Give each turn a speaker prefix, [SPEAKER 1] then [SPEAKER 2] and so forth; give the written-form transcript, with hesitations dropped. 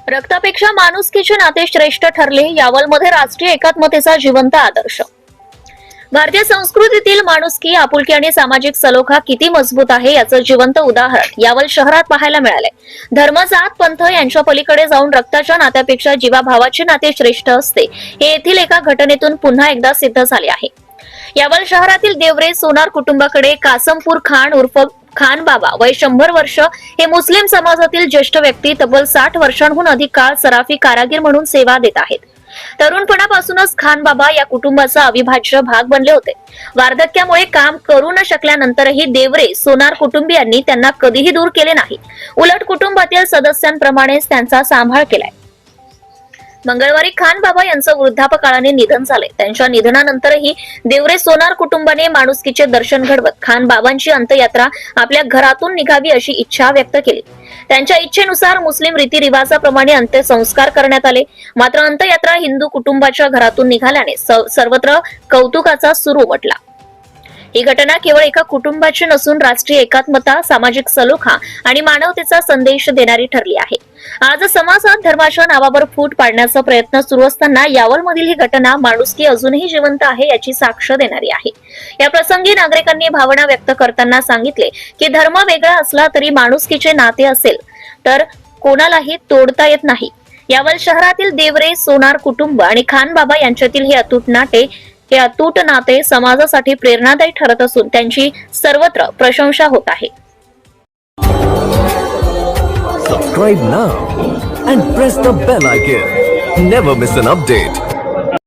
[SPEAKER 1] रक्तापेक्षा माणुसकीचे नाते श्रेष्ठ ठरले. यावलमध्ये राष्ट्रीय एकात्मतेचा जिवंत आदर्श. भारतीय संस्कृतीतील माणुसकी, आपुलकी आणि सामाजिक सलोखा किती मजबूत आहे याचं जिवंत उदाहरण यावल शहरात पाहायला मिळाले. धर्म, जात, पंथ यांच्या पलीकडे जाऊन रक्ताच्या नात्यापेक्षा जीवाभावाचे नाते श्रेष्ठ असते हे येथील एका घटनेतून पुन्हा एकदा सिद्ध झाले आहे. यावल शहरातील देवरे सोनार कुटुंबाकडे कासमपूर खान उर्फ खान बाबा वय 100 वर्ष हे मुस्लिम समाजातील ज्येष्ठ व्यक्ती तब्बल 60 वर्षांहून अधिक काळ सराफी कारागीर म्हणून सेवा देत आहेत. तरुणपणापासूनच खान बाबा या कुटुंबाचा अविभाज्य भाग बनले होते. वार्धक्यामुळे काम करू न शकल्यानंतरही देवरे सोनार कुटुंबियांनी त्यांना कधीही दूर केले नाही. उलट कुटुंबातील सदस्यांप्रमाणेच त्यांचा सांभाळ केलाय. मंगळवारी खान बाबा यांचं वृद्धापकाळाने निधन झाले. त्यांच्या निधनानंतरही देवरे सोनार कुटुंबाने माणुसकीचे दर्शन घडवत खान बाबांची अंत्ययात्रा आपल्या घरातून निघावी अशी इच्छा व्यक्त केली. त्यांच्या इच्छेनुसार मुस्लिम रीतिरिवाजाप्रमाणे अंत्यसंस्कार करण्यात आले. मात्र अंत्ययात्रा हिंदू कुटुंबाच्या घरातून निघाल्याने सर्वत्र कौतुकाचा सूर उमटला. ही घटना केवळ एका कुटुंबाची नसून राष्ट्रीय एकात्मता, सामाजिक सलोखा आणि मानवतेचा संदेश देणारी ठरली आहे. आज समाजात धर्माच्या नावावर फूट पाडण्याचा प्रयत्न सुरू असताना यावलमधील ही घटना माणुसकी अजूनही जिवंत आहे याची साक्ष देणारी आहे. या प्रसंगी नागरिकांनी भावना व्यक्त करताना सांगितले की धर्म वेगळा असला तरी माणुसकीचे नाते असेल तर कोणालाही तोडता येत नाही. यावल शहरातील देवरे सोनार कुटुंब आणि खान बाबा यांच्यातील हे अतूट नाते समाजासाठी प्रेरणादायी ठरत असून त्यांची सर्वत्र प्रशंसा होत आहे.
[SPEAKER 2] Subscribe now and press the bell icon. Never miss an update.